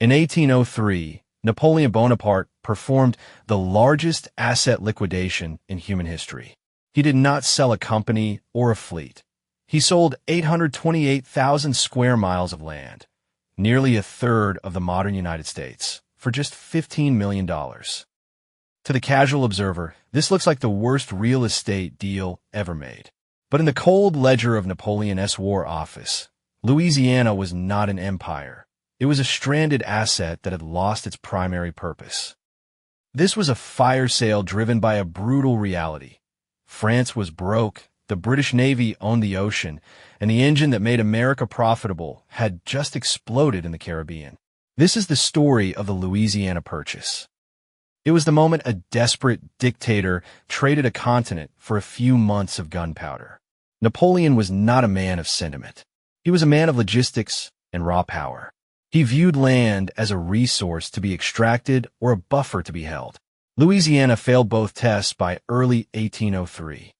In 1803, Napoleon Bonaparte performed the largest asset liquidation in human history. He did not sell a company or a fleet. He sold 828,000 square miles of land, nearly a third of the modern United States, for just $15 million. To the casual observer, this looks like the worst real estate deal ever made. But in the cold ledger of Napoleon's War Office, Louisiana was not an empire. It was a stranded asset that had lost its primary purpose. This was a fire sale driven by a brutal reality. France was broke, the British Navy owned the ocean, and the engine that made America profitable had just exploded in the Caribbean. This is the story of the Louisiana Purchase. It was the moment a desperate dictator traded a continent for a few months of gunpowder. Napoleon was not a man of sentiment. He was a man of logistics and raw power. He viewed land as a resource to be extracted or a buffer to be held. Louisiana failed both tests by early 1803.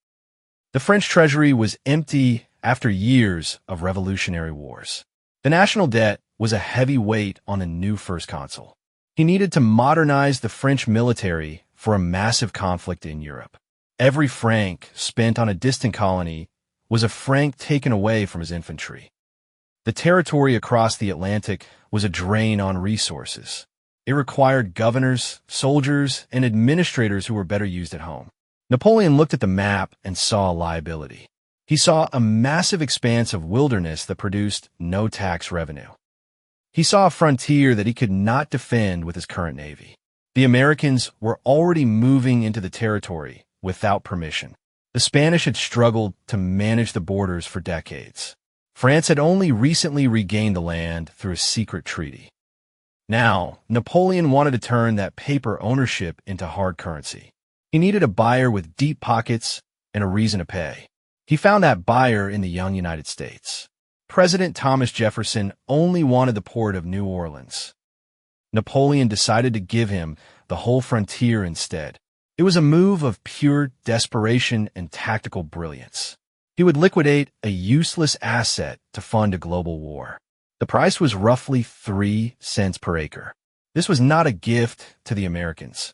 The French treasury was empty after years of revolutionary wars. The national debt was a heavy weight on the new first consul. He needed to modernize the French military for a massive conflict in Europe. Every franc spent on a distant colony was a franc taken away from his infantry. The territory across the Atlantic was a drain on resources. It required governors, soldiers, and administrators who were better used at home. Napoleon looked at the map and saw a liability. He saw a massive expanse of wilderness that produced no tax revenue. He saw a frontier that he could not defend with his current navy. The Americans were already moving into the territory without permission. The Spanish had struggled to manage the borders for decades. France had only recently regained the land through a secret treaty. Now, Napoleon wanted to turn that paper ownership into hard currency. He needed a buyer with deep pockets and a reason to pay. He found that buyer in the young United States. President Thomas Jefferson only wanted the port of New Orleans. Napoleon decided to give him the whole frontier instead. It was a move of pure desperation and tactical brilliance. He would liquidate a useless asset to fund a global war. The price was roughly 3 cents per acre. This was not a gift to the Americans.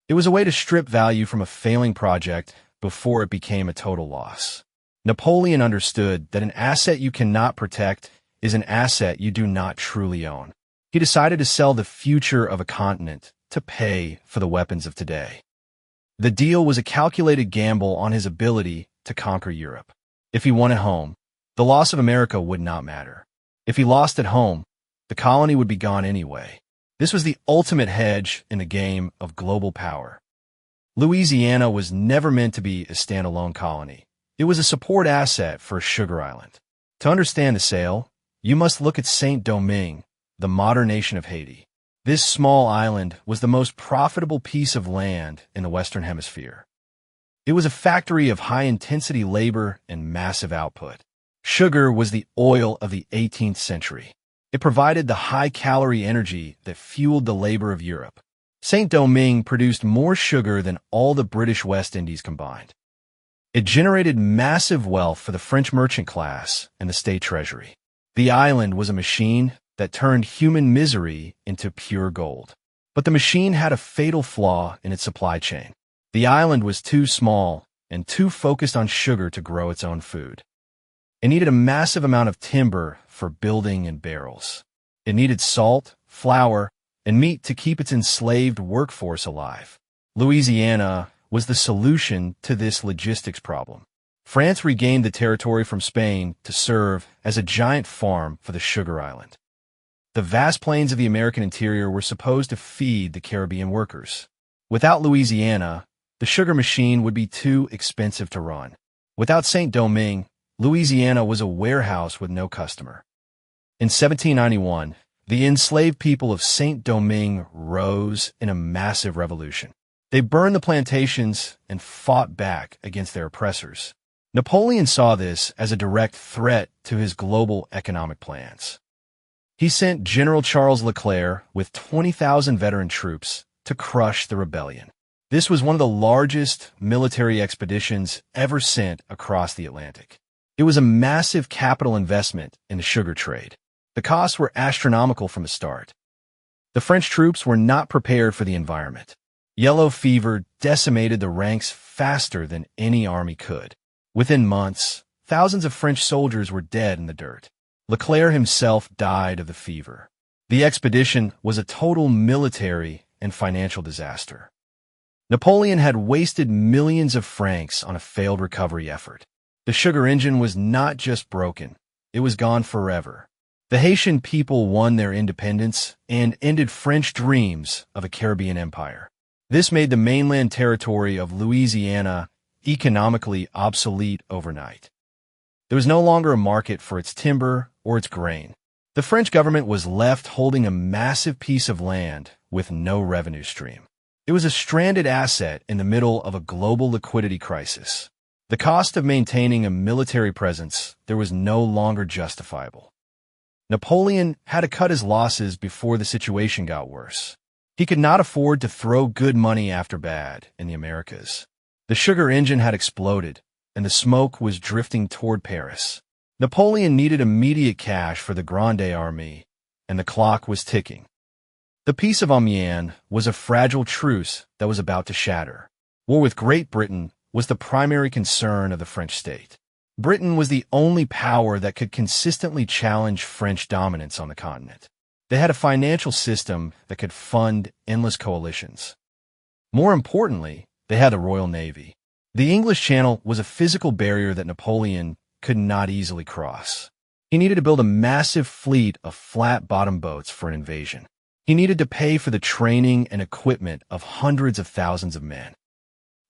It was a way to strip value from a failing project before it became a total loss. Napoleon understood that an asset you cannot protect is an asset you do not truly own. He decided to sell the future of a continent to pay for the weapons of today. The deal was a calculated gamble on his ability to conquer Europe. If he won at home, the loss of America would not matter. If he lost at home, the colony would be gone anyway. This was the ultimate hedge in the game of global power. Louisiana was never meant to be a standalone colony. It was a support asset for a sugar island. To understand the sale, you must look at Saint-Domingue, the modern nation of Haiti. This small island was the most profitable piece of land in the Western Hemisphere. It was a factory of high-intensity labor and massive output. Sugar was the oil of the 18th century. It provided the high-calorie energy that fueled the labor of Europe. Saint-Domingue produced more sugar than all the British West Indies combined. It generated massive wealth for the French merchant class and the state treasury. The island was a machine that turned human misery into pure gold. But the machine had a fatal flaw in its supply chain. The island was too small and too focused on sugar to grow its own food. It needed a massive amount of timber for building and barrels. It needed salt, flour, and meat to keep its enslaved workforce alive. Louisiana was the solution to this logistics problem. France regained the territory from Spain to serve as a giant farm for the sugar island. The vast plains of the American interior were supposed to feed the Caribbean workers. Without Louisiana, the sugar machine would be too expensive to run. Without Saint-Domingue, Louisiana was a warehouse with no customer. In 1791, the enslaved people of Saint-Domingue rose in a massive revolution. They burned the plantations and fought back against their oppressors. Napoleon saw this as a direct threat to his global economic plans. He sent General Charles Leclerc with 20,000 veteran troops to crush the rebellion. This was one of the largest military expeditions ever sent across the Atlantic. It was a massive capital investment in the sugar trade. The costs were astronomical from the start. The French troops were not prepared for the environment. Yellow fever decimated the ranks faster than any army could. Within months, thousands of French soldiers were dead in the dirt. Leclerc himself died of the fever. The expedition was a total military and financial disaster. Napoleon had wasted millions of francs on a failed recovery effort. The sugar engine was not just broken, it was gone forever. The Haitian people won their independence and ended French dreams of a Caribbean empire. This made the mainland territory of Louisiana economically obsolete overnight. There was no longer a market for its timber or its grain. The French government was left holding a massive piece of land with no revenue stream. It was a stranded asset in the middle of a global liquidity crisis. The cost of maintaining a military presence there was no longer justifiable. Napoleon had to cut his losses before the situation got worse. He could not afford to throw good money after bad in the Americas. The sugar engine had exploded, and the smoke was drifting toward Paris. Napoleon needed immediate cash for the Grande Armée, and the clock was ticking. The Peace of Amiens was a fragile truce that was about to shatter. War with Great Britain was the primary concern of the French state. Britain was the only power that could consistently challenge French dominance on the continent. They had a financial system that could fund endless coalitions. More importantly, they had the Royal Navy. The English Channel was a physical barrier that Napoleon could not easily cross. He needed to build a massive fleet of flat-bottom boats for an invasion. He needed to pay for the training and equipment of hundreds of thousands of men.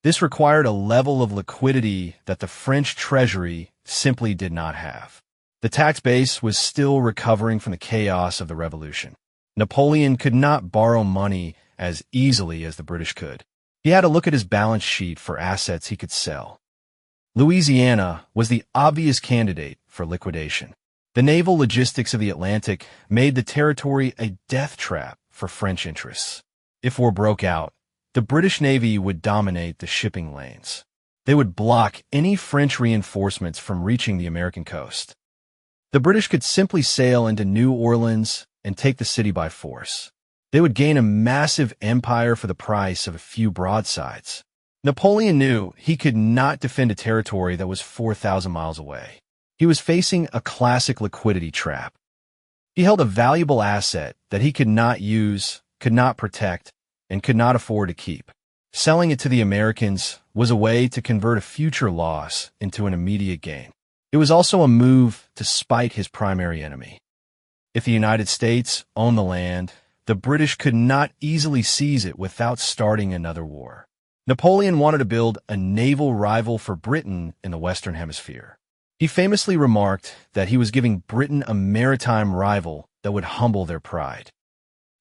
This required a level of liquidity that the French treasury simply did not have. The tax base was still recovering from the chaos of the Revolution. Napoleon could not borrow money as easily as the British could. He had to look at his balance sheet for assets he could sell. Louisiana was the obvious candidate for liquidation. The naval logistics of the Atlantic made the territory a death trap for French interests. If war broke out, the British Navy would dominate the shipping lanes. They would block any French reinforcements from reaching the American coast. The British could simply sail into New Orleans and take the city by force. They would gain a massive empire for the price of a few broadsides. Napoleon knew he could not defend a territory that was 4,000 miles away. He was facing a classic liquidity trap. He held a valuable asset that he could not use, could not protect, and could not afford to keep. Selling it to the Americans was a way to convert a future loss into an immediate gain. It was also a move to spite his primary enemy. If the United States owned the land, the British could not easily seize it without starting another war. Napoleon wanted to build a naval rival for Britain in the Western Hemisphere. He famously remarked that he was giving Britain a maritime rival that would humble their pride.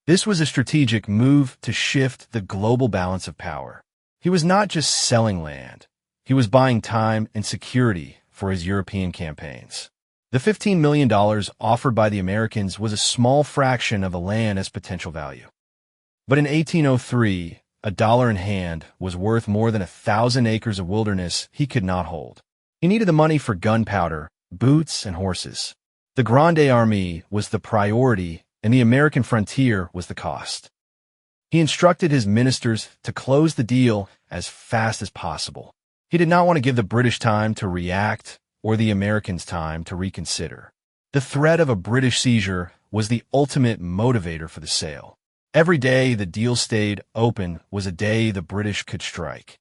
This was a strategic move to shift the global balance of power. He was not just selling land. He was buying time and security for his European campaigns. The $15 million offered by the Americans was a small fraction of the land's potential value. But in 1803, a dollar in hand was worth more than 1,000 acres of wilderness he could not hold. He needed the money for gunpowder, boots, and horses. The Grande Armée was the priority, and the American frontier was the cost. He instructed his ministers to close the deal as fast as possible. He did not want to give the British time to react or the Americans time to reconsider. The threat of a British seizure was the ultimate motivator for the sale. Every day the deal stayed open was a day the British could strike.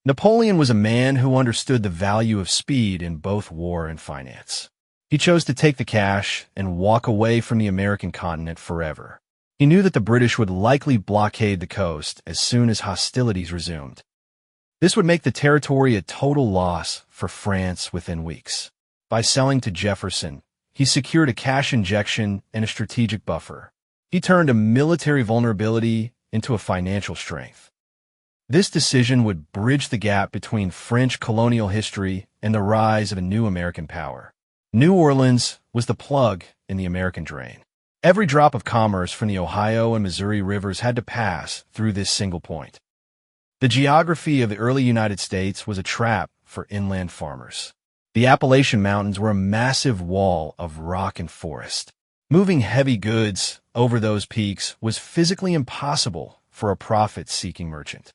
Napoleon was a man who understood the value of speed in both war and finance. He chose to take the cash and walk away from the American continent forever. He knew that the British would likely blockade the coast as soon as hostilities resumed. This would make the territory a total loss for France within weeks. By selling to Jefferson, he secured a cash injection and a strategic buffer. He turned a military vulnerability into a financial strength. This decision would bridge the gap between French colonial history and the rise of a new American power. New Orleans was the plug in the American drain. Every drop of commerce from the Ohio and Missouri rivers had to pass through this single point. The geography of the early United States was a trap for inland farmers. The Appalachian Mountains were a massive wall of rock and forest. Moving heavy goods over those peaks was physically impossible for a profit-seeking merchant.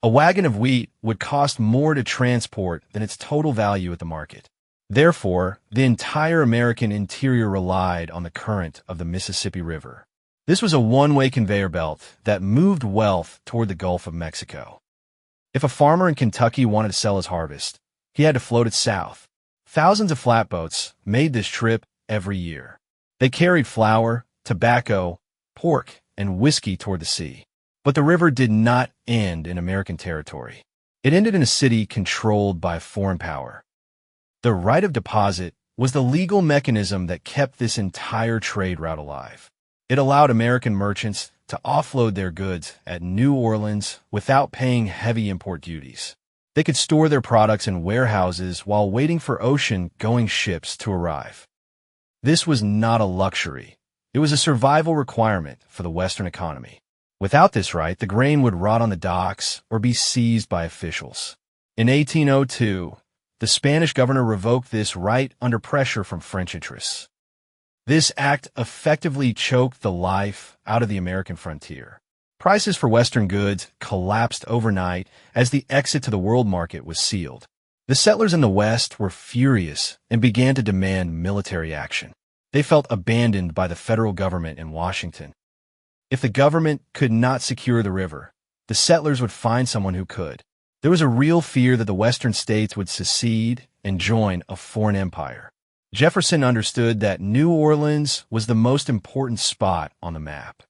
A wagon of wheat would cost more to transport than its total value at the market. Therefore, the entire American interior relied on the current of the Mississippi River. This was a one-way conveyor belt that moved wealth toward the Gulf of Mexico. If a farmer in Kentucky wanted to sell his harvest, he had to float it south. Thousands of flatboats made this trip every year. They carried flour, tobacco, pork, and whiskey toward the sea. But the river did not end in American territory. It ended in a city controlled by a foreign power. The right of deposit was the legal mechanism that kept this entire trade route alive. It allowed American merchants to offload their goods at New Orleans without paying heavy import duties. They could store their products in warehouses while waiting for ocean-going ships to arrive. This was not a luxury. It was a survival requirement for the Western economy. Without this right, the grain would rot on the docks or be seized by officials. In 1802, the Spanish governor revoked this right under pressure from French interests. This act effectively choked the life out of the American frontier. Prices for Western goods collapsed overnight as the exit to the world market was sealed. The settlers in the West were furious and began to demand military action. They felt abandoned by the federal government in Washington. If the government could not secure the river, the settlers would find someone who could. There was a real fear that the Western states would secede and join a foreign empire. Jefferson understood that New Orleans was the most important spot on the map.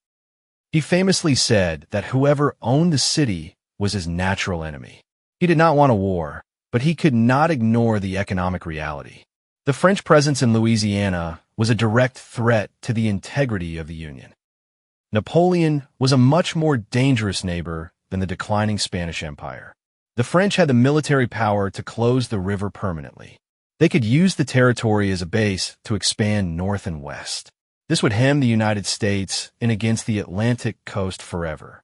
He famously said that whoever owned the city was his natural enemy. He did not want a war, but he could not ignore the economic reality. The French presence in Louisiana was a direct threat to the integrity of the Union. Napoleon was a much more dangerous neighbor than the declining Spanish Empire. The French had the military power to close the river permanently. They could use the territory as a base to expand north and west. This would hem the United States in against the Atlantic coast forever.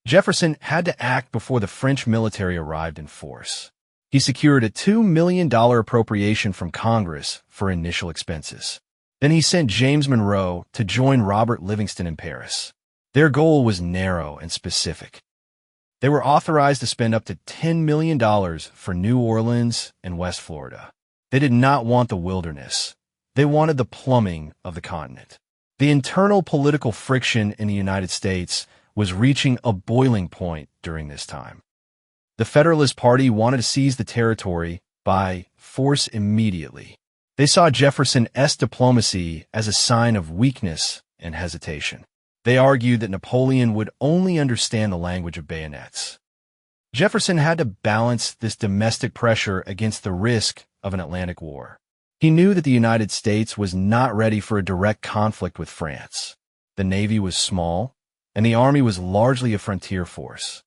Jefferson had to act before the French military arrived in force. He secured a $2 million appropriation from Congress for initial expenses. Then he sent James Monroe to join Robert Livingston in Paris. Their goal was narrow and specific. They were authorized to spend up to $10 million for New Orleans and West Florida. They did not want the wilderness. They wanted the plumbing of the continent. The internal political friction in the United States was reaching a boiling point during this time. The Federalist Party wanted to seize the territory by force immediately. They saw Jefferson's diplomacy as a sign of weakness and hesitation. They argued that Napoleon would only understand the language of bayonets. Jefferson had to balance this domestic pressure against the risk of an Atlantic war. He knew that the United States was not ready for a direct conflict with France. The Navy was small, and the Army was largely a frontier force.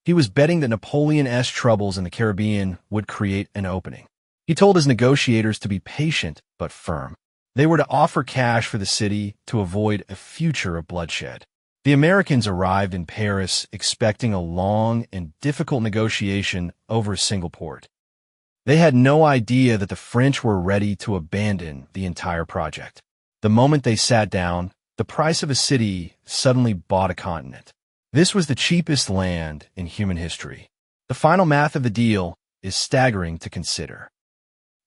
He was betting that Napoleon's troubles in the Caribbean would create an opening. He told his negotiators to be patient but firm. They were to offer cash for the city to avoid a future of bloodshed. The Americans arrived in Paris expecting a long and difficult negotiation over a single port. They had no idea that the French were ready to abandon the entire project. The moment they sat down, the price of a city suddenly bought a continent. This was the cheapest land in human history. The final math of the deal is staggering to consider.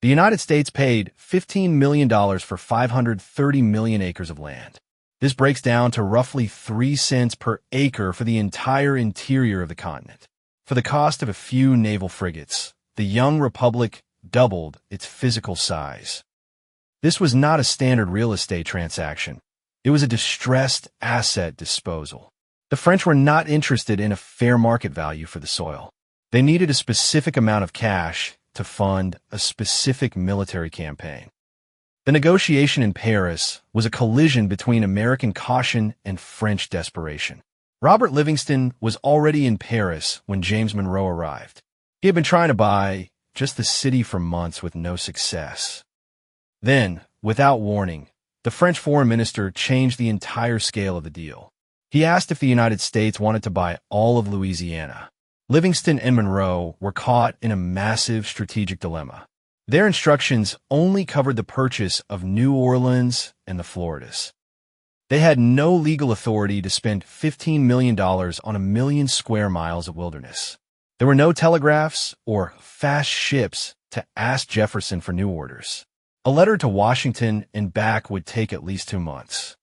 The United States paid $15 million for 530 million acres of land. This breaks down to roughly 3 cents per acre for the entire interior of the continent. For the cost of a few naval frigates, the young republic doubled its physical size. This was not a standard real estate transaction. It was a distressed asset disposal. The French were not interested in a fair market value for the soil. They needed a specific amount of cash to fund a specific military campaign. The negotiation in Paris was a collision between American caution and French desperation. Robert Livingston was already in Paris when James Monroe arrived. He had been trying to buy just the city for months with no success. Then, without warning, the French foreign minister changed the entire scale of the deal. He asked if the United States wanted to buy all of Louisiana. Livingston and Monroe were caught in a massive strategic dilemma. Their instructions only covered the purchase of New Orleans and the Floridas. They had no legal authority to spend $15 million on 1 million square miles of wilderness. There were no telegraphs or fast ships to ask Jefferson for new orders. A letter to Washington and back would take at least 2 months.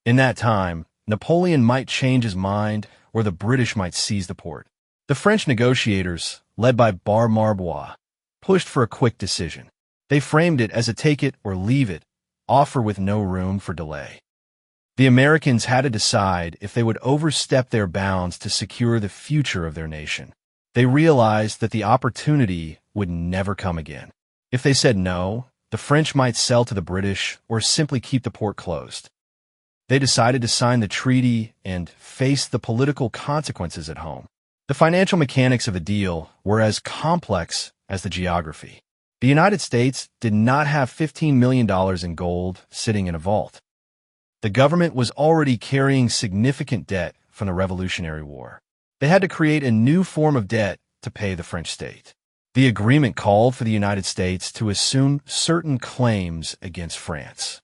In that time, Napoleon might change his mind or the British might seize the port. The French negotiators, led by Bar Marbois, pushed for a quick decision. They framed it as a take-it-or-leave-it offer with no room for delay. The Americans had to decide if they would overstep their bounds to secure the future of their nation. They realized that the opportunity would never come again. If they said no, the French might sell to the British or simply keep the port closed. They decided to sign the treaty and face the political consequences at home. The financial mechanics of a deal were as complex as the geography. The United States did not have $15 million in gold sitting in a vault. The government was already carrying significant debt from the Revolutionary War. They had to create a new form of debt to pay the French state. The agreement called for the United States to assume certain claims against France.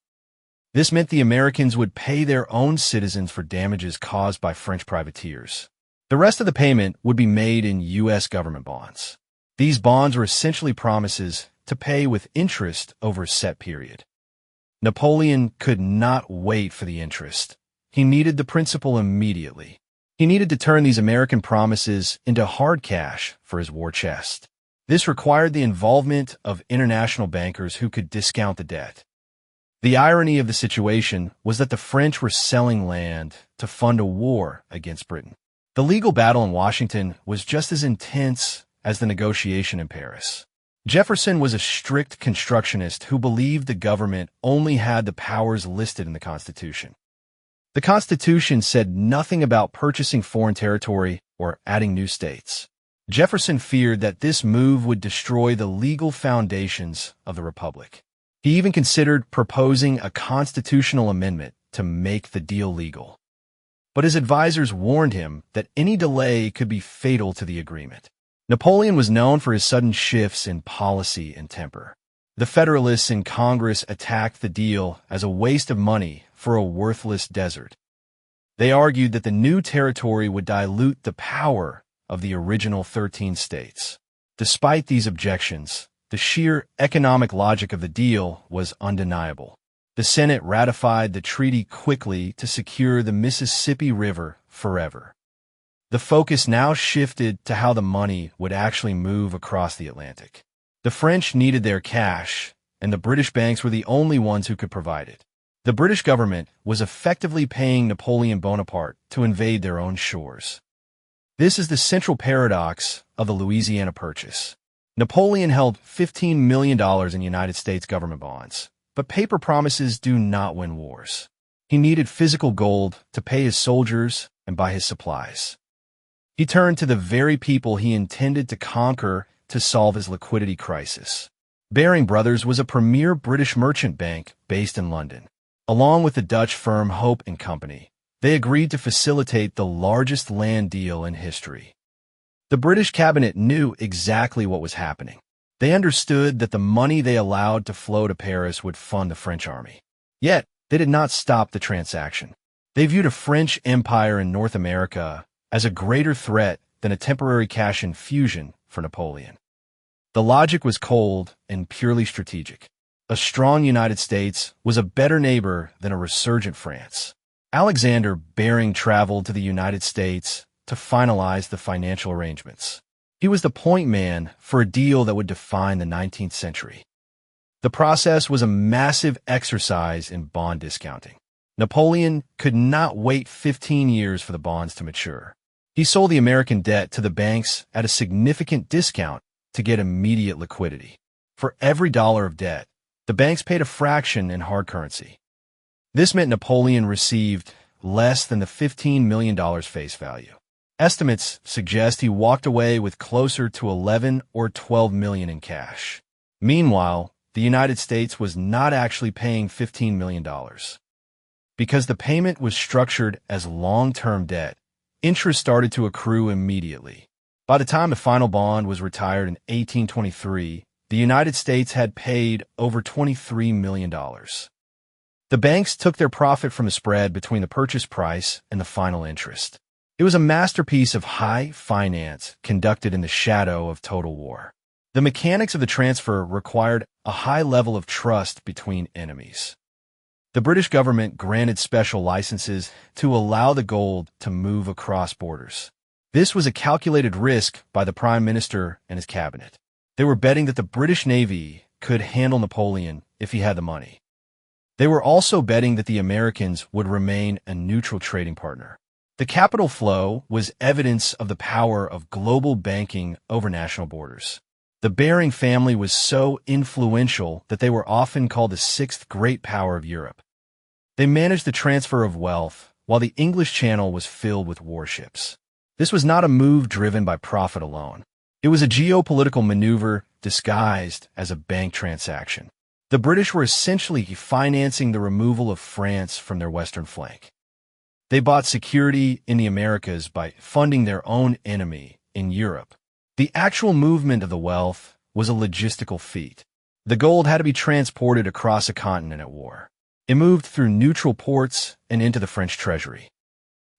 This meant the Americans would pay their own citizens for damages caused by French privateers. The rest of the payment would be made in U.S. government bonds. These bonds were essentially promises to pay with interest over a set period. Napoleon could not wait for the interest. He needed the principal immediately. He needed to turn these American promises into hard cash for his war chest. This required the involvement of international bankers who could discount the debt. The irony of the situation was that the French were selling land to fund a war against Britain. The legal battle in Washington was just as intense as the negotiation in Paris. Jefferson was a strict constructionist who believed the government only had the powers listed in the Constitution. The Constitution said nothing about purchasing foreign territory or adding new states. Jefferson feared that this move would destroy the legal foundations of the Republic. He even considered proposing a constitutional amendment to make the deal legal. But his advisors warned him that any delay could be fatal to the agreement. Napoleon was known for his sudden shifts in policy and temper. The Federalists in Congress attacked the deal as a waste of money for a worthless desert. They argued that the new territory would dilute the power of the original 13 states. Despite these objections, the sheer economic logic of the deal was undeniable. The Senate ratified the treaty quickly to secure the Mississippi River forever. The focus now shifted to how the money would actually move across the Atlantic. The French needed their cash, and the British banks were the only ones who could provide it. The British government was effectively paying Napoleon Bonaparte to invade their own shores. This is the central paradox of the Louisiana Purchase. Napoleon held $15 million in United States government bonds, but paper promises do not win wars. He needed physical gold to pay his soldiers and buy his supplies. He turned to the very people he intended to conquer to solve his liquidity crisis. Baring Brothers was a premier British merchant bank based in London. Along with the Dutch firm Hope & Company, they agreed to facilitate the largest land deal in history. The British cabinet knew exactly what was happening. They understood that the money they allowed to flow to Paris would fund the French army. Yet, they did not stop the transaction. They viewed a French empire in North America as a greater threat than a temporary cash infusion for Napoleon. The logic was cold and purely strategic. A strong United States was a better neighbor than a resurgent France. Alexander Baring traveled to the United States to finalize the financial arrangements. He was the point man for a deal that would define the 19th century. The process was a massive exercise in bond discounting. Napoleon could not wait 15 years for the bonds to mature. He sold the American debt to the banks at a significant discount to get immediate liquidity. For every dollar of debt, the banks paid a fraction in hard currency. This meant Napoleon received less than the $15 million face value. Estimates suggest he walked away with closer to 11 or 12 million in cash. Meanwhile, the United States was not actually paying $15 million. Because the payment was structured as long-term debt, interest started to accrue immediately. By the time the final bond was retired in 1823, the United States had paid over $23 million. The banks took their profit from the spread between the purchase price and the final interest. It was a masterpiece of high finance conducted in the shadow of total war. The mechanics of the transfer required a high level of trust between enemies. The British government granted special licenses to allow the gold to move across borders. This was a calculated risk by the Prime Minister and his cabinet. They were betting that the British Navy could handle Napoleon if he had the money. They were also betting that the Americans would remain a neutral trading partner. The capital flow was evidence of the power of global banking over national borders. The Baring family was so influential that they were often called the sixth great power of Europe. They managed the transfer of wealth, while the English Channel was filled with warships. This was not a move driven by profit alone. It was a geopolitical maneuver disguised as a bank transaction. The British were essentially financing the removal of France from their western flank. They bought security in the Americas by funding their own enemy in Europe. The actual movement of the wealth was a logistical feat. The gold had to be transported across a continent at war. It moved through neutral ports and into the French treasury.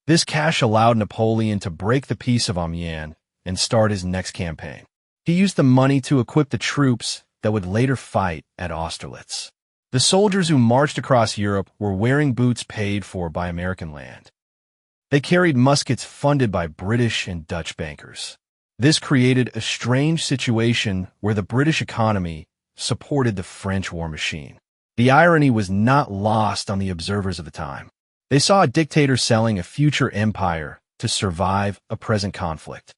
This cash allowed Napoleon to break the Peace of Amiens and start his next campaign. He used the money to equip the troops that would later fight at Austerlitz. The soldiers who marched across Europe were wearing boots paid for by American land. They carried muskets funded by British and Dutch bankers. This created a strange situation where the British economy supported the French war machine. The irony was not lost on the observers of the time. They saw a dictator selling a future empire to survive a present conflict.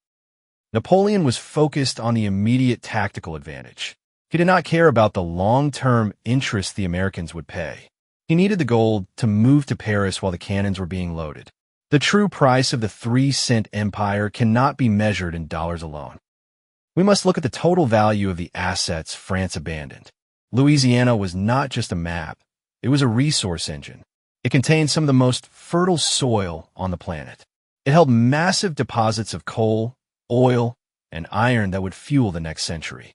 Napoleon was focused on the immediate tactical advantage. He did not care about the long-term interest the Americans would pay. He needed the gold to move to Paris while the cannons were being loaded. The true price of the 3-cent empire cannot be measured in dollars alone. We must look at the total value of the assets France abandoned. Louisiana was not just a map, it was a resource engine. It contained some of the most fertile soil on the planet. It held massive deposits of coal, oil, and iron that would fuel the next century.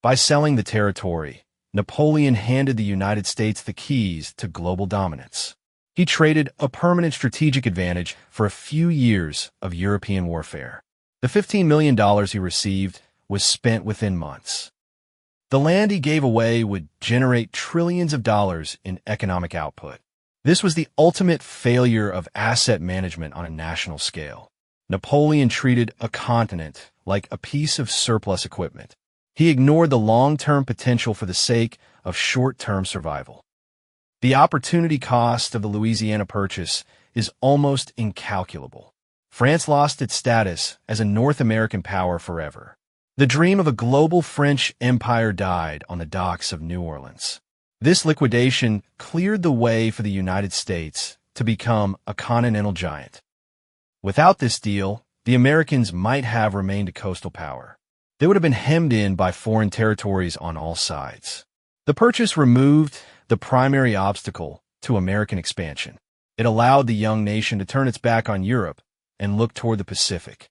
By selling the territory, Napoleon handed the United States the keys to global dominance. He traded a permanent strategic advantage for a few years of European warfare. The $15 million he received was spent within months. The land he gave away would generate trillions of dollars in economic output. This was the ultimate failure of asset management on a national scale. Napoleon treated a continent like a piece of surplus equipment. He ignored the long-term potential for the sake of short-term survival. The opportunity cost of the Louisiana Purchase is almost incalculable. France lost its status as a North American power forever. The dream of a global French empire died on the docks of New Orleans. This liquidation cleared the way for the United States to become a continental giant. Without this deal, the Americans might have remained a coastal power. They would have been hemmed in by foreign territories on all sides. The purchase removed the primary obstacle to American expansion. It allowed the young nation to turn its back on Europe and look toward the Pacific.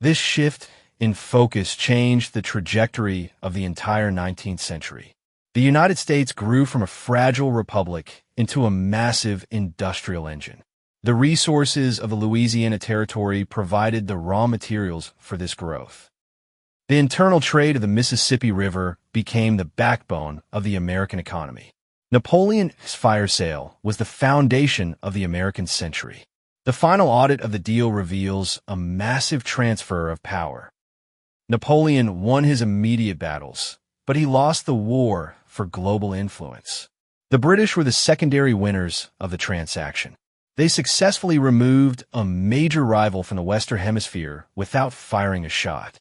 This shift in focus changed the trajectory of the entire 19th century. The United States grew from a fragile republic into a massive industrial engine. The resources of the Louisiana Territory provided the raw materials for this growth. The internal trade of the Mississippi River became the backbone of the American economy. Napoleon's fire sale was the foundation of the American century. The final audit of the deal reveals a massive transfer of power. Napoleon won his immediate battles, but he lost the war for global influence. The British were the secondary winners of the transaction. They successfully removed a major rival from the Western Hemisphere without firing a shot.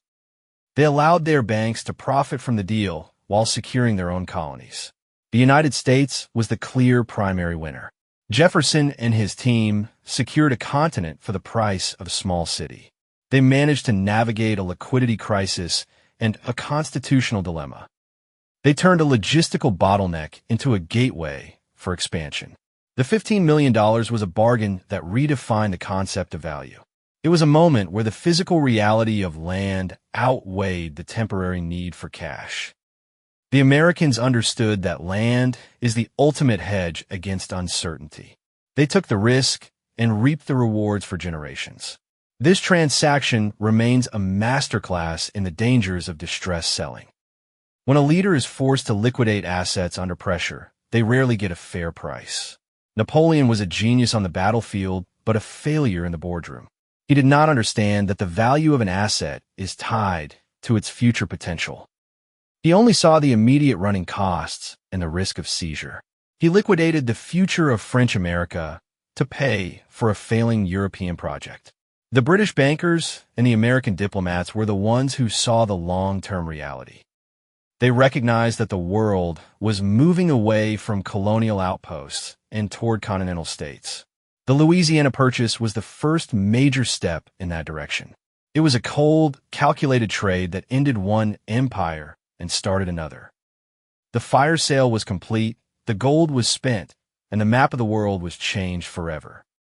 They allowed their banks to profit from the deal while securing their own colonies. The United States was the clear primary winner. Jefferson and his team secured a continent for the price of a small city. They managed to navigate a liquidity crisis and a constitutional dilemma. They turned a logistical bottleneck into a gateway for expansion. The $15 million was a bargain that redefined the concept of value. It was a moment where the physical reality of land outweighed the temporary need for cash. The The Americans understood that land is the ultimate hedge against uncertainty. They took the risk and reaped the rewards for generations. This transaction remains a masterclass in the dangers of distress selling. When a leader is forced to liquidate assets under pressure, they rarely get a fair price. Napoleon was a genius on the battlefield, but a failure in the boardroom. He did not understand that the value of an asset is tied to its future potential. He only saw the immediate running costs and the risk of seizure. He liquidated the future of French America to pay for a failing European project. The British bankers and the American diplomats were the ones who saw the long-term reality. They recognized that the world was moving away from colonial outposts and toward continental states. The Louisiana Purchase was the first major step in that direction. It was a cold, calculated trade that ended one empire and started another. The fire sale was complete, the gold was spent, and the map of the world was changed forever.